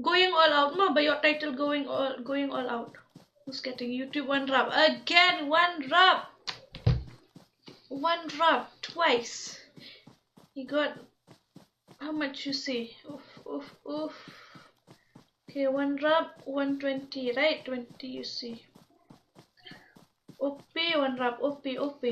Going all out, ma, by your title going all out. Who's getting YouTube one rub? Again, one rub! One rub, twice. He got, how much you see? Oof, oof, oof. Okay, one rub, 120, right? 20 you see. OP, one rub, OP, OP.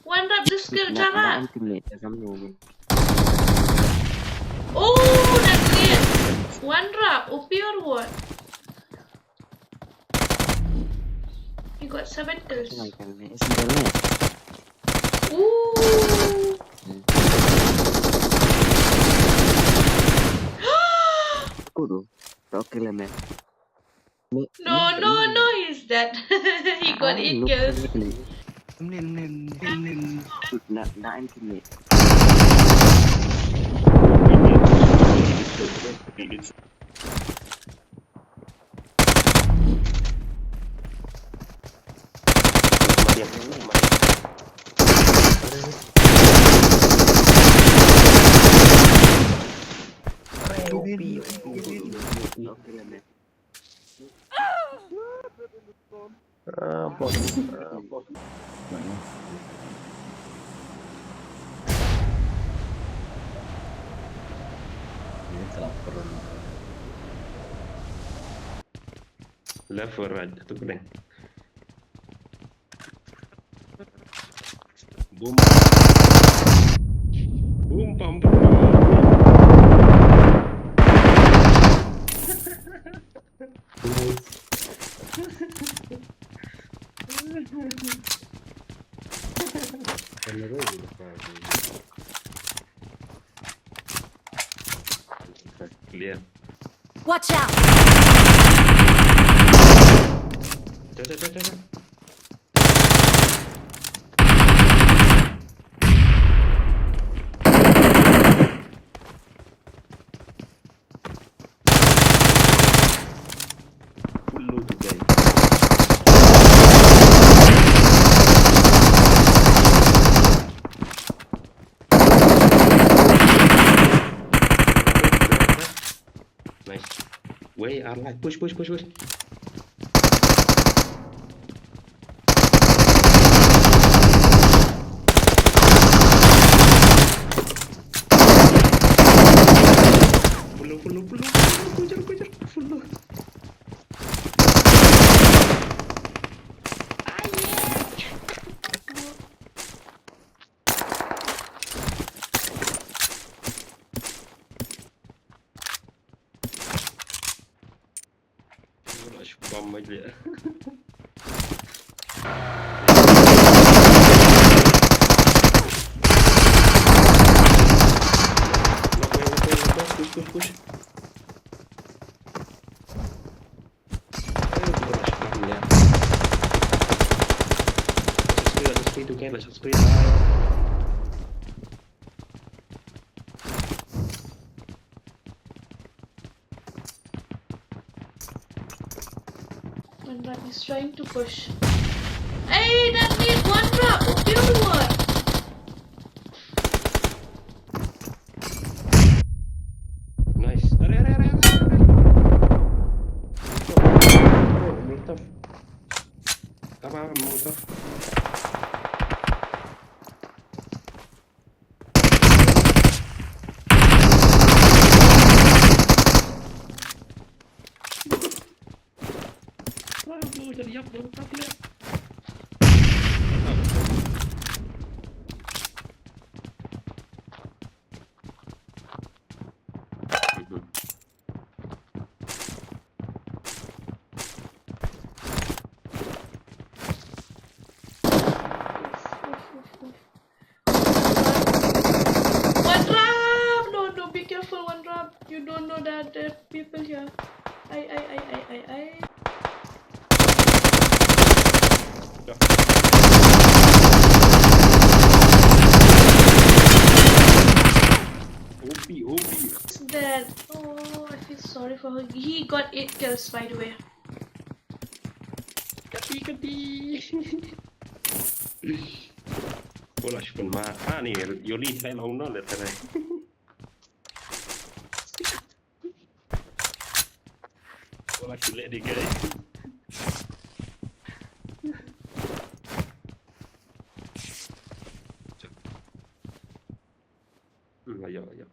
One rub the skill, cara. Oh, that's it. One rub, OP or what? He got 7 kills. Ooh. No, he's dead. He got 8 kills. Left or right? Itu keren. Boom. Boom, pam. Lihat. Watch out! Dah. Puluh tu guys. Nice. Wait, I like push. Puluh. Kejar. Puluh. Rush bomb aja. Push. Let's speed again. Let's speed. One rub is trying to push. Hey, that needs one rub. OP or what? Nice. Molotov. Apa molotov? Aduh, jadi yak molotov ya. One rub! No, be careful, one rub. You don't know that there are people here. I. OP. It's dead. Oh, I feel sorry for her. He got 8 kills, by the way. Kati. Bola spun ma. Nih, Yoli saya long no lihat kan. Bola sulit di guys. Ayo, ayo.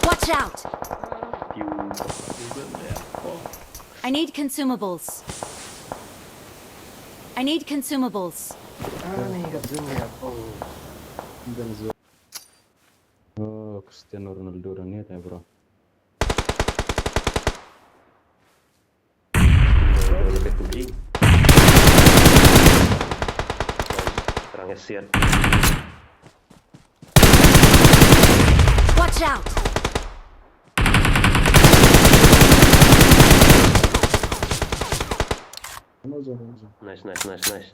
Watch out! I need consumables. I need consumables. Oh, Cristiano Ronaldo orangnya ya bro. Terangnya siap. Watch out! Nice, nice, nice, nice.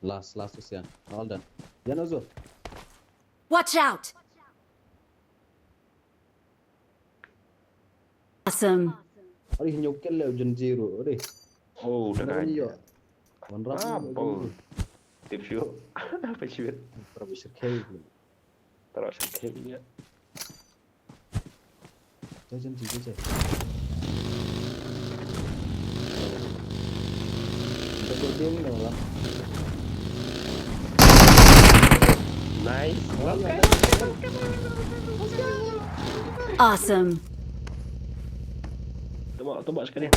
Last Usian. All done. Janozo. Watch out! Awesome. Ari nyokkel le jen zero. Ari. Oh, udah kan. One rap. Apa? Tips yuk. Apa sih? Profesor K. Terus kayaknya. Jen zero je. Kita game ni lah. Nice. Okay. Awesome. Tembak sekalian.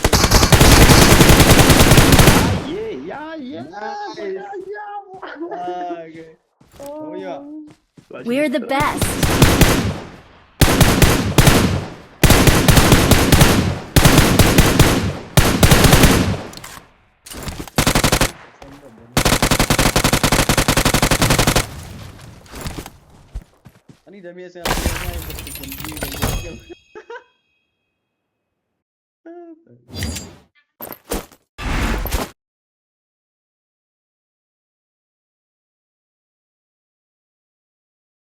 Okay. Oh ya. We're the best. Ani dah biasa yang